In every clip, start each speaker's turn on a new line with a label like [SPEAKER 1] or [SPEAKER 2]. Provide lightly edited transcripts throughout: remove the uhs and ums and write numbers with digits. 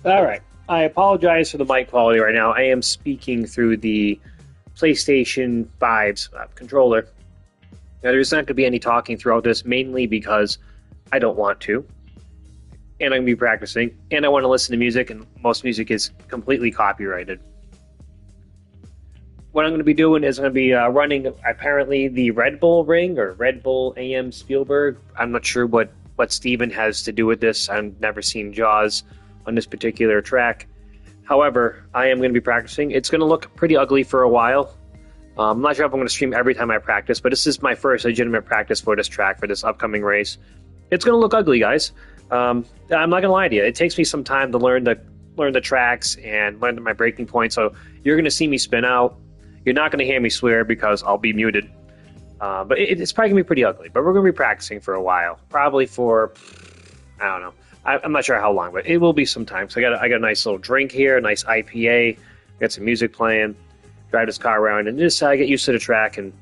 [SPEAKER 1] All right. I apologize for the mic quality right now. I am speaking through the PlayStation 5's controller. Now, there's not going to be any talking throughout this, mainly because I don't want to. And I'm going to be practicing. And I want to listen to music, and most music is completely copyrighted. What I'm going to be doing is I'm going to be running, apparently, the Red Bull ring, or Red Bull AM Spielberg. I'm not sure what Steven has to do with this. I've never seen Jaws on this particular track. However, I am going to be practicing. It's going to look pretty ugly for a while. I'm not sure if I'm going to stream every time I practice, but this is my first legitimate practice for this track, for this upcoming race. It's going to look ugly, guys. I'm not going to lie to you. It takes me some time to learn the tracks and learn my breaking points, so you're going to see me spin out. You're not going to hear me swear because I'll be muted. But it's probably going to be pretty ugly. But we're going to be practicing for a while. Probably for, I don't know. I'm not sure how long, but it will be some time. So I got a nice little drink here, a nice IPA. Got some music playing. Drive this car around and just get used to the track. And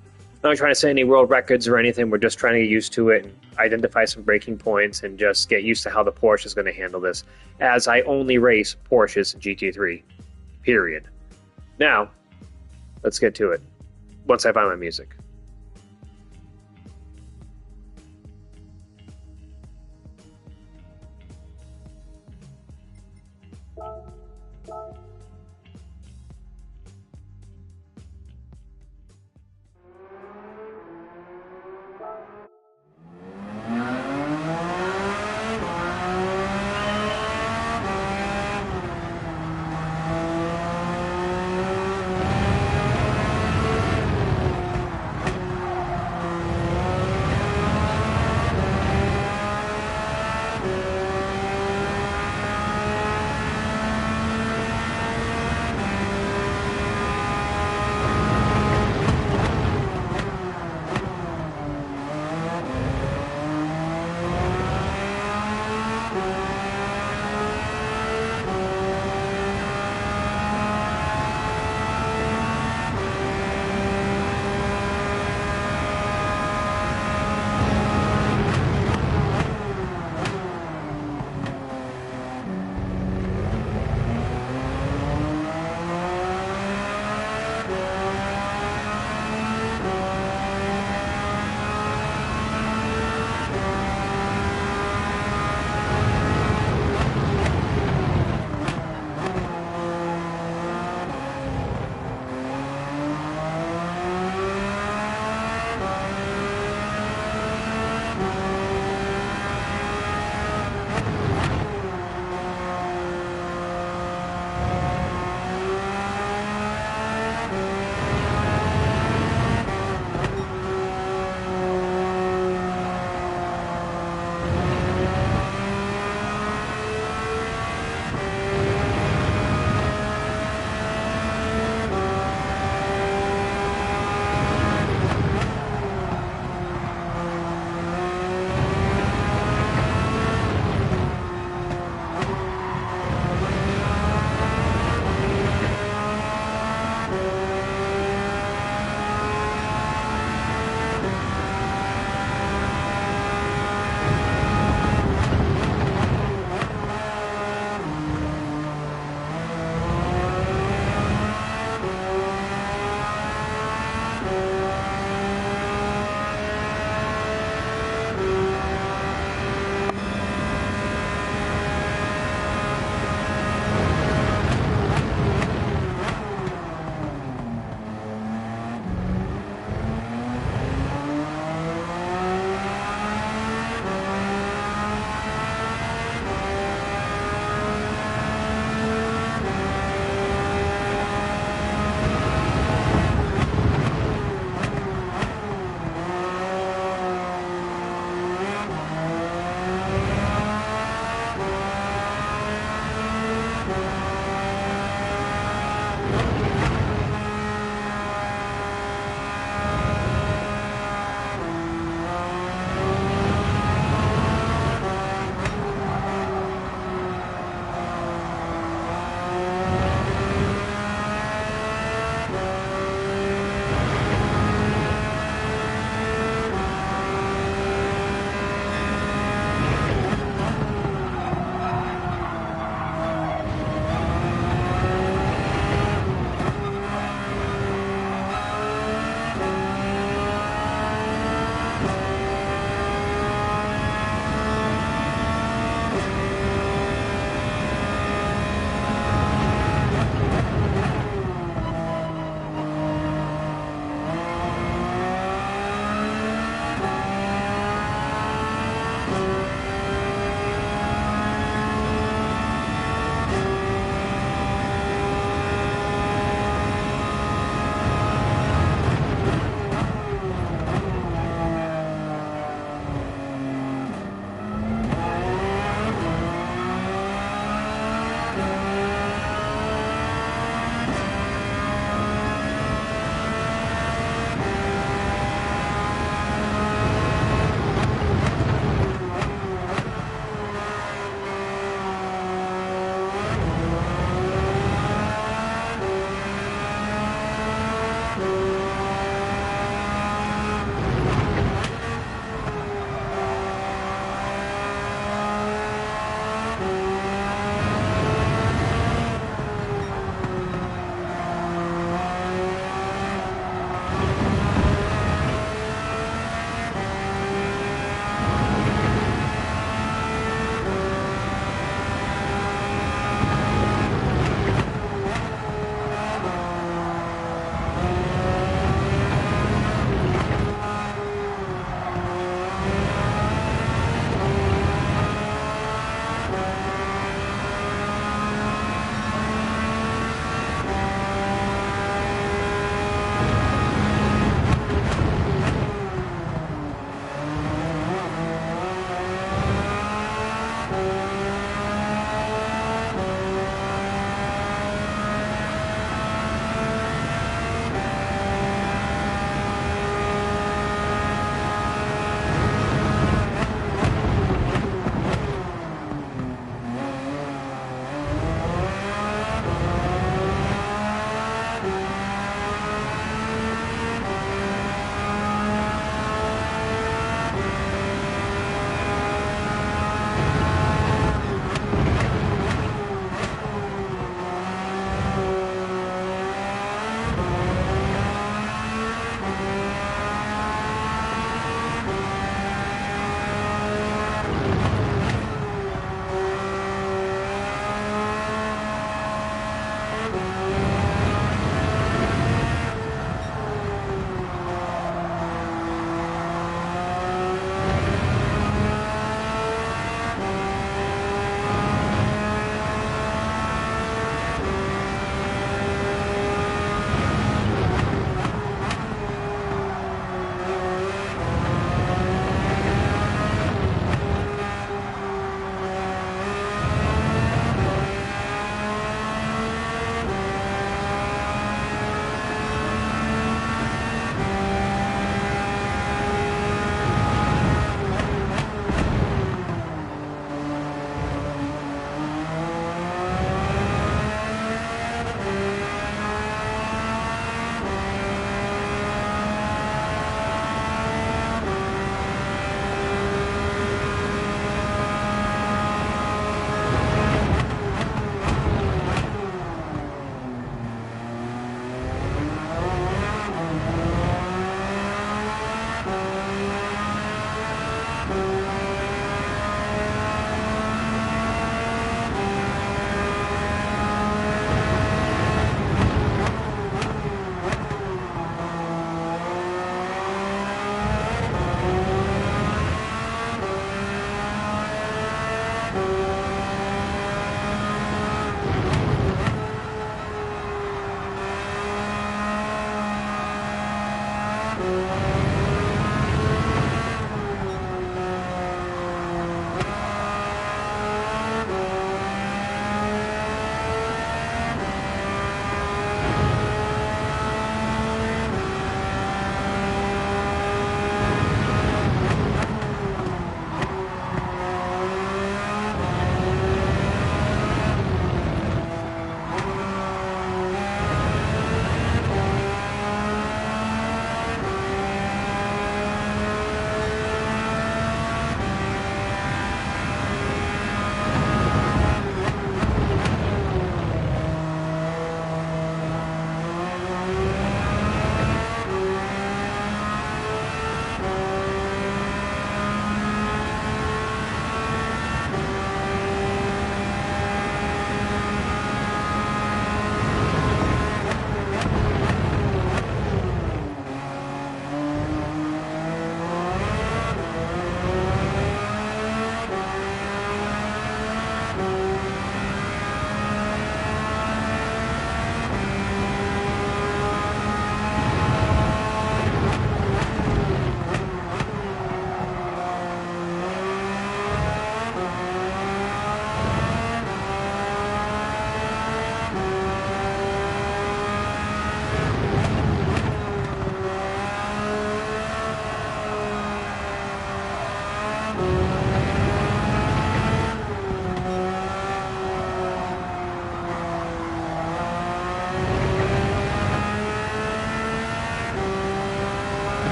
[SPEAKER 1] I'm not trying to set any world records or anything. We're just trying to get used to it and identify some breaking points and just get used to how the Porsche is going to handle this. As I only race Porsches GT3. Period. Now, let's get to it. Once I find my music.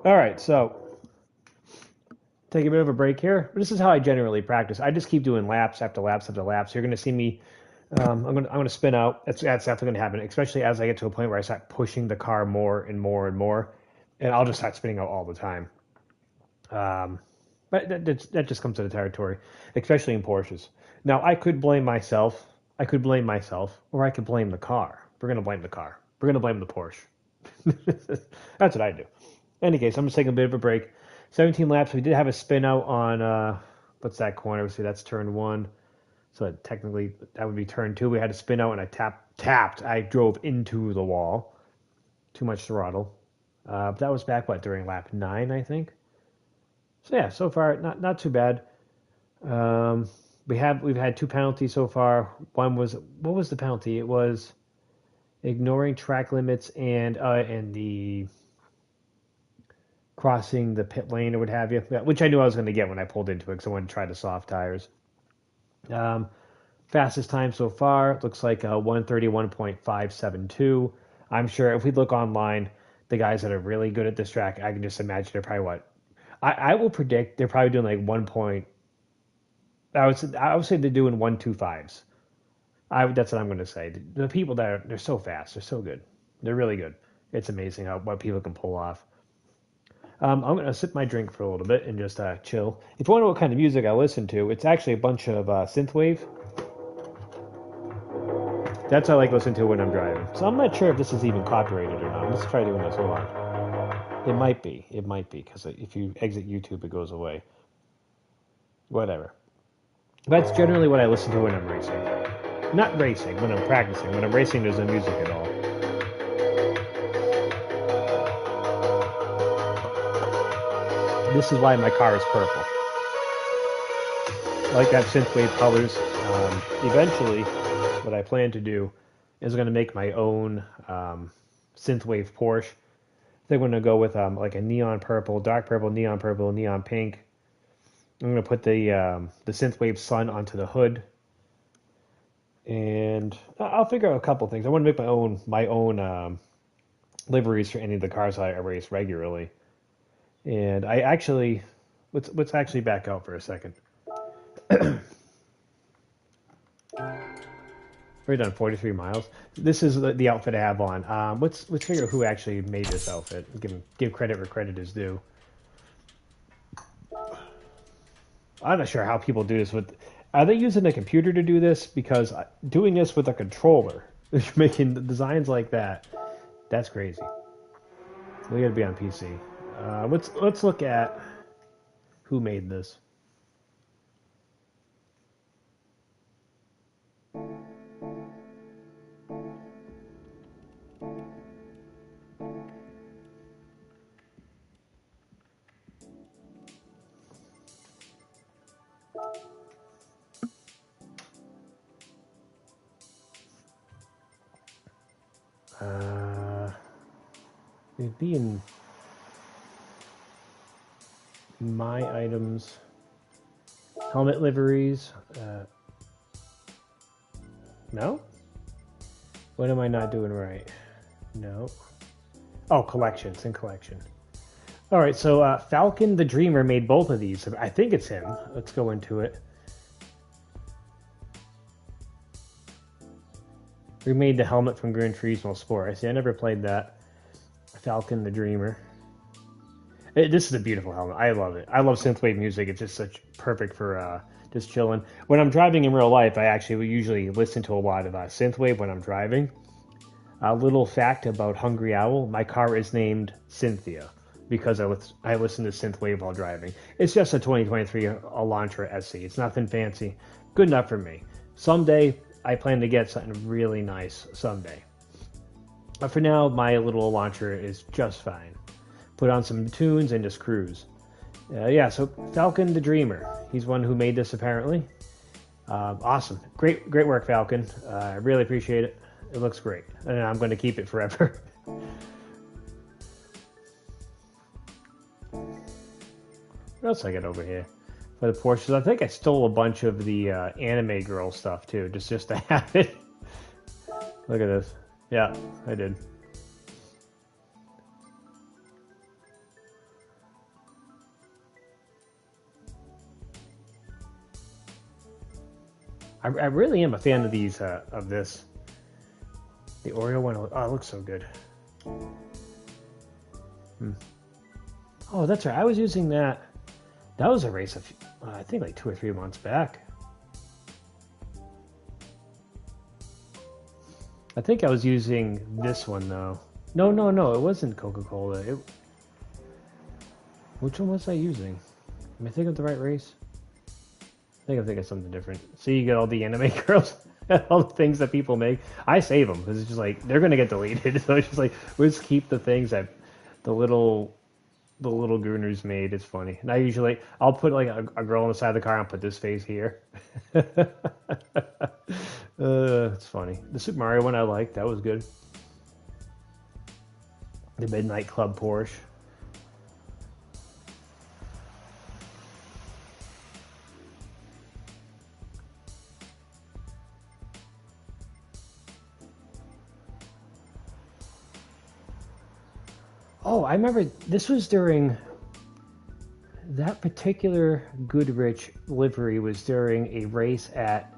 [SPEAKER 2] All right, so take a bit of a break here. This is how I generally practice. I just keep doing laps after laps after laps. You're going to see me. I'm going to spin out. That's definitely going to happen, especially as I get to a point where I start pushing the car more and more and more, and I'll just start spinning out all the time. But that just comes to the territory, especially in Porsches. Now I could blame myself. Or I could blame the car. We're going to blame the car. We're going to blame the Porsche. That's what I do. In any case, I'm just taking a bit of a break. 17 laps. We did have a spin out on what's that corner? See, that's turn one. So technically, that would be turn two. We had a spin out, and I tapped. I drove into the wall. Too much throttle. But that was back during lap 9, I think. So yeah, so far not too bad. We've had 2 penalties so far. One was, what was the penalty? It was ignoring track limits and the crossing the pit lane or what have you, which I knew I was going to get when I pulled into it because I wanted to try the soft tires. Fastest time so far looks like 131.572. I'm sure if we look online, the guys that are really good at this track, I can just imagine they're probably what I will predict they're probably doing like 1. I would say they're doing 125s. That's what I'm going to say. The people they're so fast, they're so good, they're really good. It's amazing what people can pull off. I'm going to sip my drink for a little bit and just chill. If you want to know what kind of music I listen to, it's actually a bunch of synthwave. That's what I like listening to when I'm driving. So I'm not sure if this is even copyrighted or not. Let's try doing this. Hold on. It might be, because if you exit YouTube, it goes away. Whatever. That's generally what I listen to when I'm racing. Not racing, when I'm practicing. When I'm racing, there's no music at all. This is why my car is purple. I like that synthwave colors. Eventually, what I plan to do is going to make my own synthwave Porsche. They're going to go with like a neon purple, dark purple, neon pink. I'm going to put the synthwave sun onto the hood, and I'll figure out a couple things. I want to make my own liveries for any of the cars I race regularly. And I actually let's actually back out for a second. We're done 43 miles. This is the outfit I have on. Let's figure out who actually made this outfit. Give credit where credit is due. I'm not sure how people do this with. Are they using a computer to do this? Because doing this with a controller, making designs like that, that's crazy. We got to be on PC. Let's look at who made this. It'd be in my items, helmet liveries. No? What am I not doing right? No. Oh, collections in collection. All right, so Falcon the Dreamer made both of these. I think it's him. Let's go into it. We made the helmet from Gran Turismo Sport. I see. I never played that. Falcon the Dreamer. This is a beautiful helmet. I love it. I love synthwave music. It's just such perfect for just chilling. When I'm driving in real life, I actually usually listen to a lot of synthwave when I'm driving. A little fact about Hungry Owl: my car is named Cynthia because I listen to synthwave while driving. It's just a 2023 Elantra SC. It's nothing fancy. Good enough for me. Someday I plan to get something really nice. Someday. But for now, my little Elantra is just fine. put on some tunes, and just cruise. Yeah, so Falcon the Dreamer. He's one who made this apparently. Awesome. Great work, Falcon. I really appreciate it. It looks great. And I'm going to keep it forever. What else I got over here? For the Porsches, I think I stole a bunch of the anime girl stuff too, just to have it. Look at this. Yeah, I did. I really am a fan of these of this. The Oreo one. Oh, it looks so good. Oh, that's right. I was using that. That was a race of, I think, like 2 or 3 months back. I think I was using this one though. No, it wasn't Coca-Cola. Which one was I using? Am I thinking of the right race? I think I'm thinking of something different. See, you get all the anime girls, all the things that people make. I save them because it's just like they're gonna get deleted. So it's just like we'll just keep the things that the little gooners made. It's funny. And I'll put like a girl on the side of the car and put this face here. It's funny. The Super Mario one I liked. That was good. The Midnight Club Porsche. Oh, I remember this was during that particular Goodrich livery was during a race at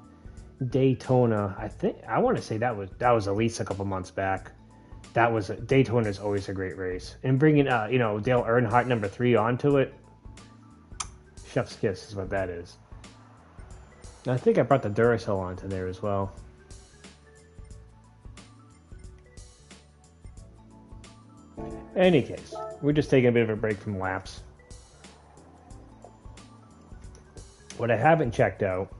[SPEAKER 2] Daytona. I want to say that was at least a couple months back. Daytona is always a great race, and bringing Dale Earnhardt #3 onto it, chef's kiss is what that is. And I think I brought the Duracell onto there as well. In any case, we're just taking a bit of a break from laps. What I haven't checked out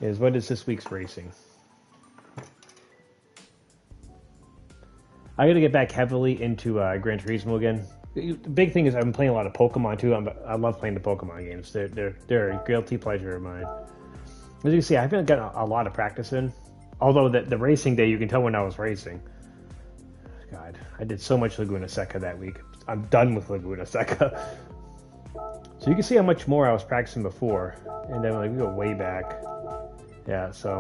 [SPEAKER 2] is what is this week's racing. I got to get back heavily into Gran Turismo again. The big thing is I've been playing a lot of Pokemon too. I love playing the Pokemon games. They're a guilty pleasure of mine. As you can see, I haven't gotten a lot of practice in. Although the racing day, you can tell when I was racing. God, I did so much Laguna Seca that week. I'm done with Laguna Seca. So you can see how much more I was practicing before. And then we go way back. Yeah, so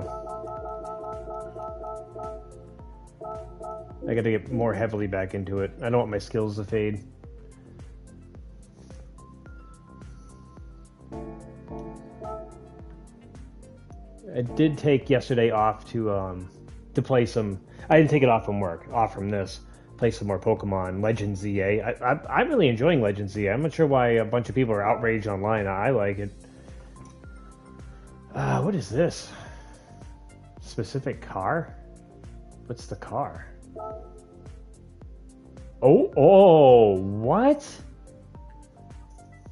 [SPEAKER 2] I got to get more heavily back into it. I don't want my skills to fade. I did take yesterday off to play some. I didn't take it off from work, off from this. Play some more Pokemon Legends ZA. I'm really enjoying Legends ZA. I'm not sure why a bunch of people are outraged online. I like it. What is this? Specific car? What's the car? Oh, what?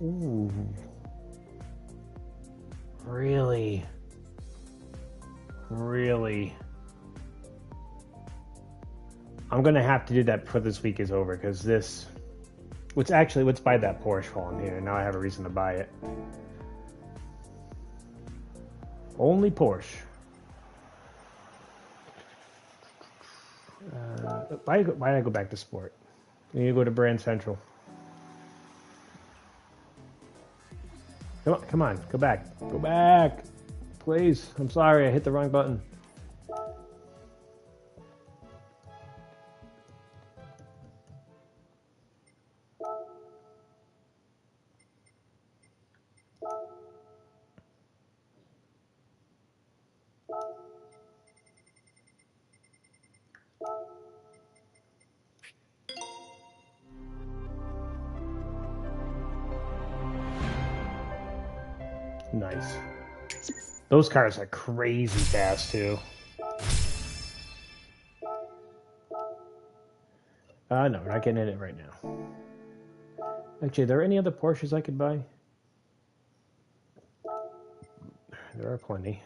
[SPEAKER 2] Ooh. Really? I'm gonna have to do that before this week is over because this. Let's buy that Porsche while I'm here. Now I have a reason to buy it. Only Porsche. Why did I go back to sport? I need to go to Brand Central. Come on, go back, please. I'm sorry, I hit the wrong button. Nice. Those cars are crazy fast too. No, we're not getting in it right now. Actually, are there any other Porsches I could buy? There are plenty.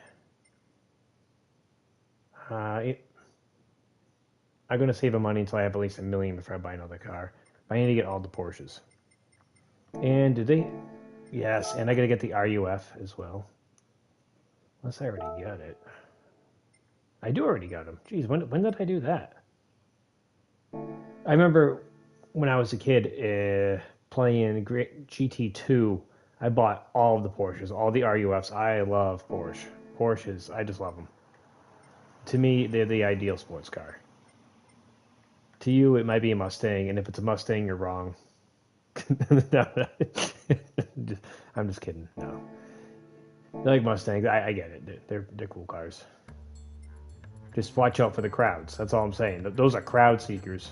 [SPEAKER 2] I'm going to save money until I have at least $1 million before I buy another car. But I need to get all the Porsches. And did they? Yes, and I got to get the RUF as well. Unless I already got it. I do already got them. Jeez, when did I do that? I remember when I was a kid playing GT2. I bought all of the Porsches, all the RUFs. I love Porsches. I just love them. To me, they're the ideal sports car. To you, it might be a Mustang, and if it's a Mustang, you're wrong. No, I'm just kidding. No, I like Mustangs. I get it. They're cool cars. Just watch out for the crowds. That's all I'm saying. Those are crowd seekers.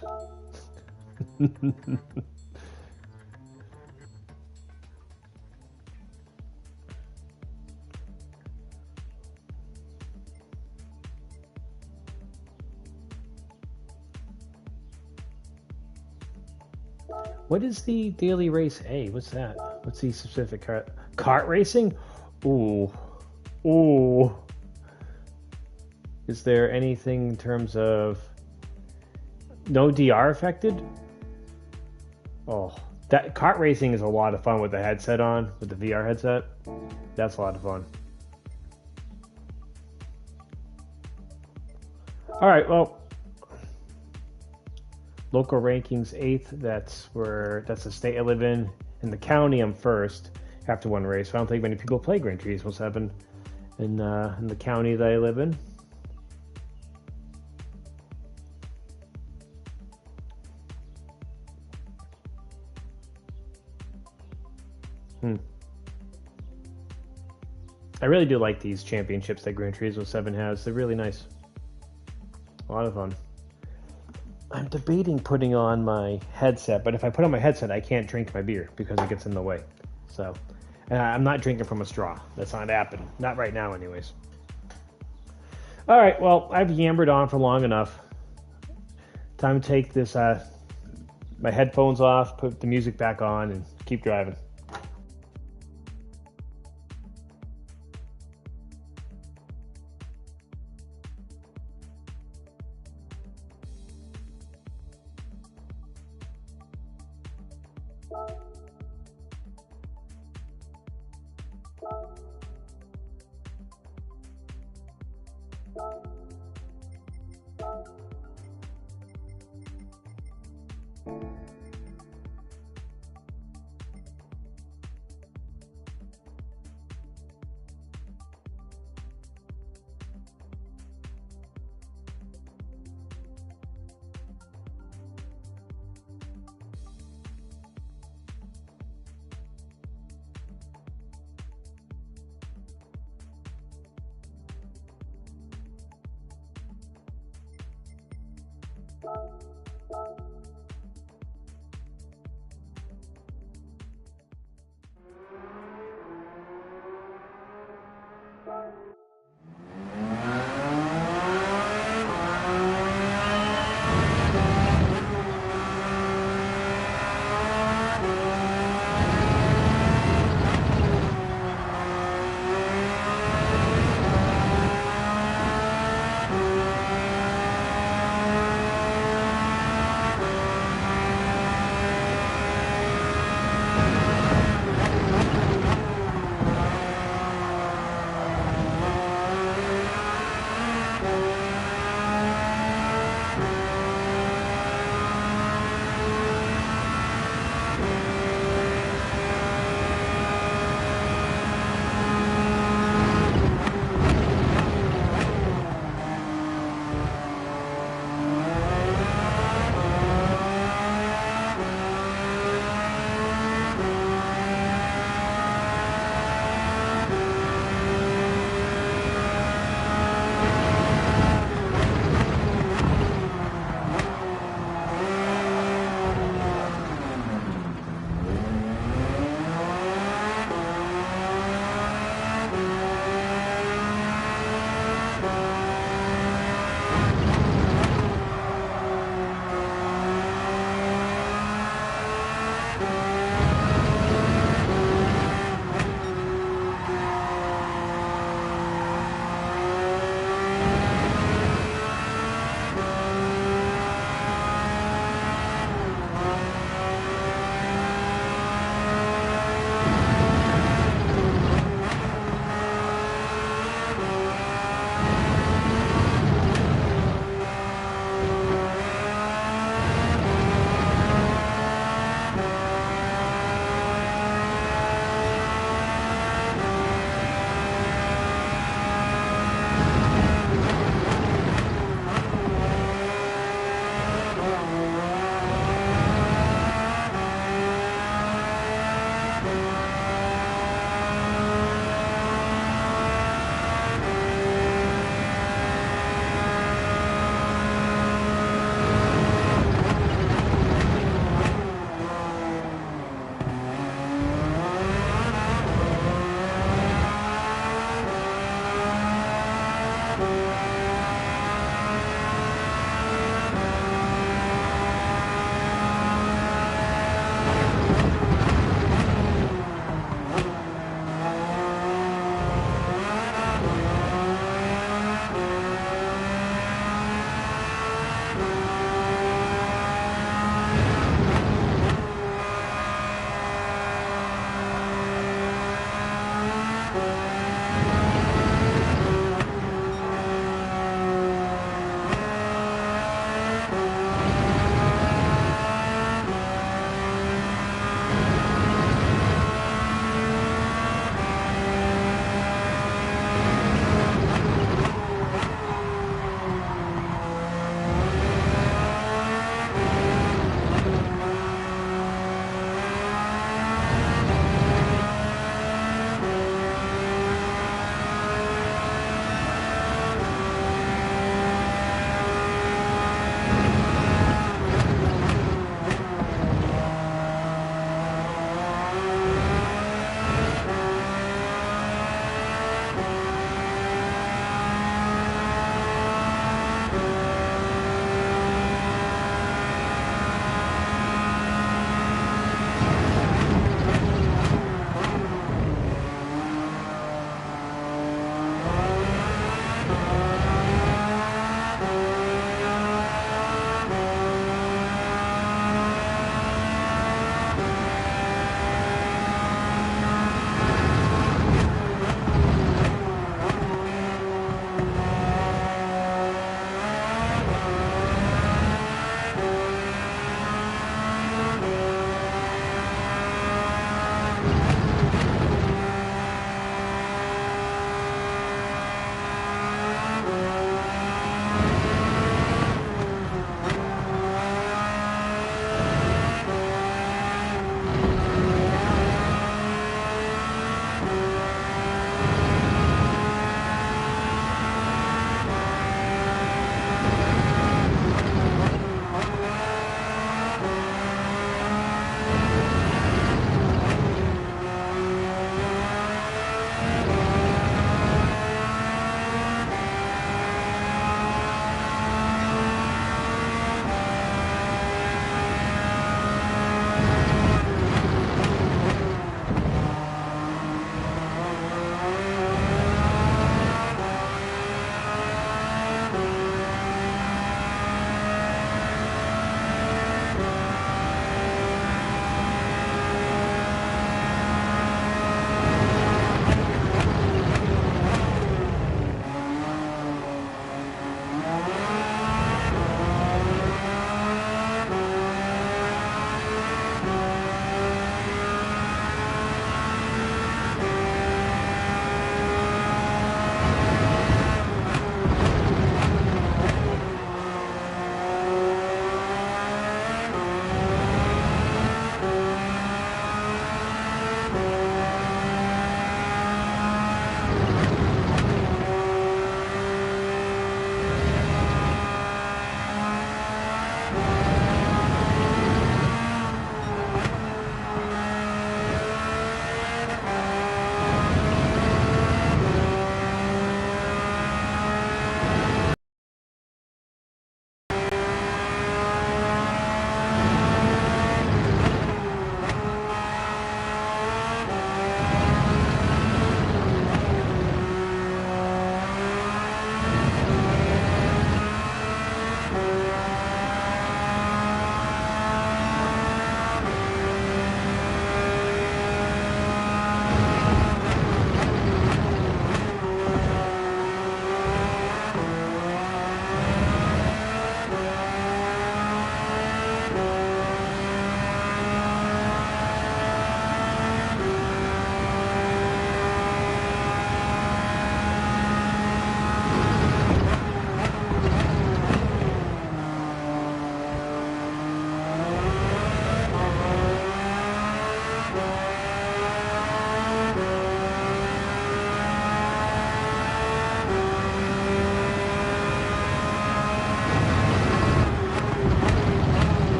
[SPEAKER 2] What is the daily race A? What's that? What's the specific car? Kart racing? Ooh. Ooh. Is there anything in terms of no DR affected? Oh, that kart racing is a lot of fun with the headset on, with the VR headset. That's a lot of fun. All right, well, local rankings 8th. That's the state I live in. In the county, I'm first after one race. So I don't think many people play Gran Turismo 7 in the county that I live in. I really do like these championships that Gran Turismo 7 has. They're really nice. A lot of fun. I'm debating putting on my headset, but if I put on my headset, I can't drink my beer because it gets in the way. So, I'm not drinking from a straw. That's not happening. Not right now, anyways. All right, well, I've yammered on for long enough. Time to take this my headphones off, put the music back on, and keep driving.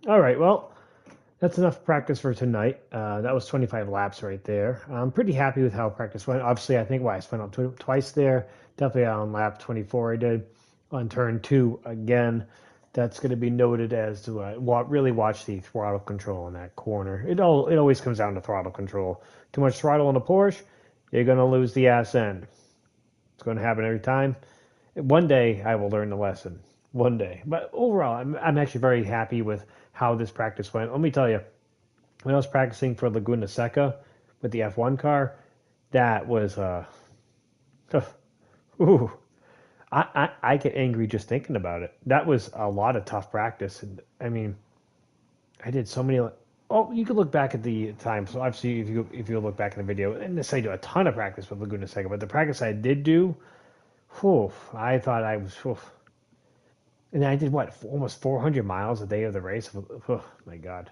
[SPEAKER 2] All right, well, that's enough practice for tonight. That was 25 laps right there. I'm pretty happy with how practice went. Obviously, I think I spent up twice there. Definitely on lap 24 I did. On turn 2 again. That's going to be noted as to really watch the throttle control in that corner. It always comes down to throttle control. Too much throttle in a Porsche, you're going to lose the ass end. It's going to happen every time. One day I will learn the lesson. One day. But overall, I'm actually very happy with how this practice went. Let me tell you, when I was practicing for Laguna Seca with the F1 car, that was ooh, I get angry just thinking about it. That was a lot of tough practice. And I mean, I did so many. Oh, you could look back at the time. So obviously, if you look back in the video, and this I do a ton of practice with Laguna Seca, but the practice I did do, whew, I thought I was. Whew, and I did what, almost 400 miles a day of the race. Oh my God.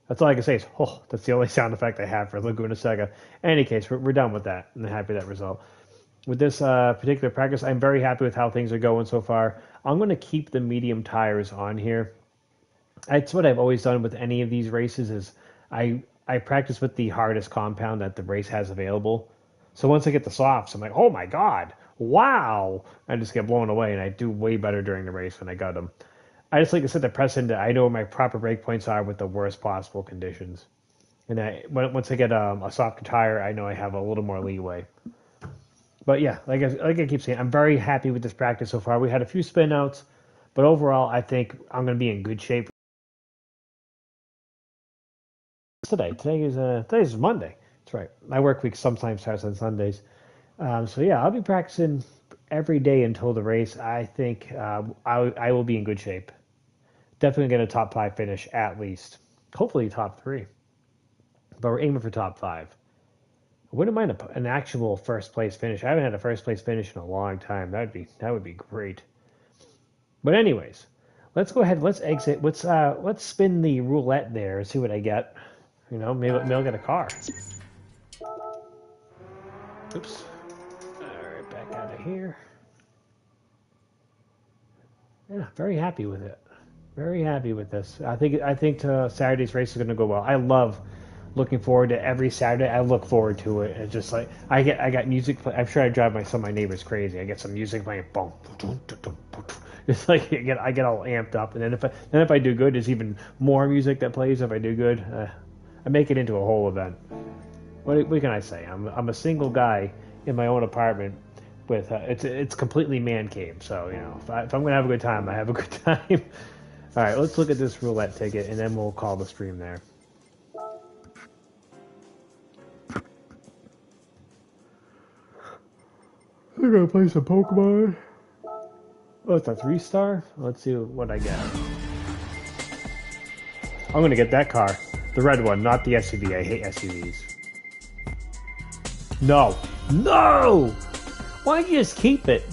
[SPEAKER 2] That's all I can say is, oh, that's the only sound effect I have for Laguna Seca. In any case, we're done with that. I'm happy with that result. With this particular practice, I'm very happy with how things are going so far. I'm going to keep the medium tires on here. That's what I've always done with any of these races is I practice with the hardest compound that the race has available. So once I get the softs, I'm like, oh my God, wow. I just get blown away, and I do way better during the race when I got them. I just like to set the precedent that I know where my proper brake points are with the worst possible conditions. And once I get a softer tire, I know I have a little more leeway. But yeah, like I keep saying, I'm very happy with this practice so far. We had a few spin outs, but overall, I think I'm going to be in good shape today. Today's Monday. That's right. My work week sometimes starts on Sundays. So yeah, I'll be practicing every day until the race. I think I will be in good shape. Definitely get a top 5 finish at least. Hopefully top 3. But we're aiming for top 5. I wouldn't mind an actual first place finish. I haven't had a first place finish in a long time. That would be great. But anyways, let's go ahead. Let's exit. Let's spin the roulette there and see what I get. You know, maybe I'll get a car. Oops. All right, back out of here. Yeah, very happy with it. Very happy with this. I think Saturday's race is going to go well. I love looking forward to every Saturday. I look forward to it. It's just like I got music. I'm sure I drive some of my neighbors crazy. I get some music playing. Boom, boom, boom, boom, boom. It's like I get all amped up, and then if I do good, there's even more music that plays. If I do good, I make it into a whole event. What can I say? I'm a single guy in my own apartment with it's completely man cave. So you know, if I'm gonna have a good time, I have a good time. All right, let's look at this roulette ticket, and then we'll call the stream there. I'm gonna play some Pokemon. Oh, it's a 3-star? Let's see what I get. I'm gonna get that car. The red one, not the SUV. I hate SUVs. No. No! Why don't you just keep it?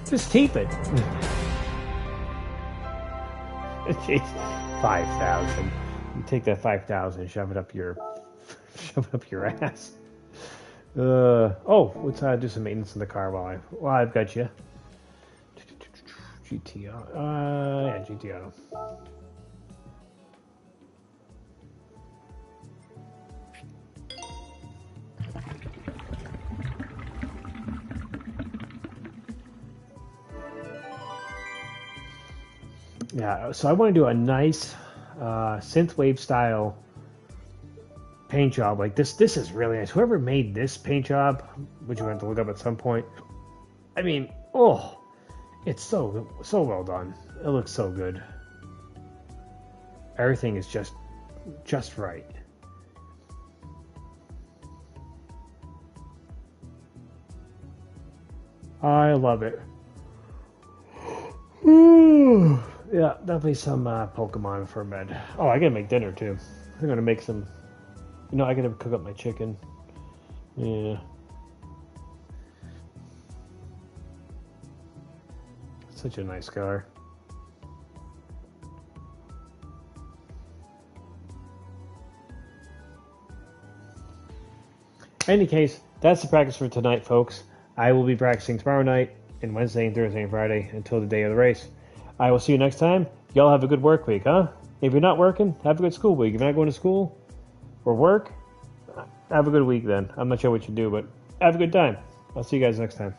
[SPEAKER 2] Just keep it. Jeez. 5,000. You take that 5,000 and shove it up your ass. Let's do some maintenance in the car while I've got you. GT Auto. Yeah, GT Auto. Yeah, so I want to do a nice synthwave style paint job like this. This is really nice. Whoever made this paint job, which we're going to have to look up at some point. I mean, it's so well done. It looks so good. Everything is just right. I love it. Yeah, definitely some Pokemon for bed. Oh, I gotta make dinner too. I'm gonna make some. You know, I gotta cook up my chicken. Yeah. Such a nice car. In any case, that's the practice for tonight, folks. I will be practicing tomorrow night and Wednesday and Thursday and Friday until the day of the race. I will see you next time. Y'all have a good work week, huh? If you're not working, have a good school week. If you're not going to school or work, have a good week then. I'm not sure what you do, but have a good time. I'll see you guys next time.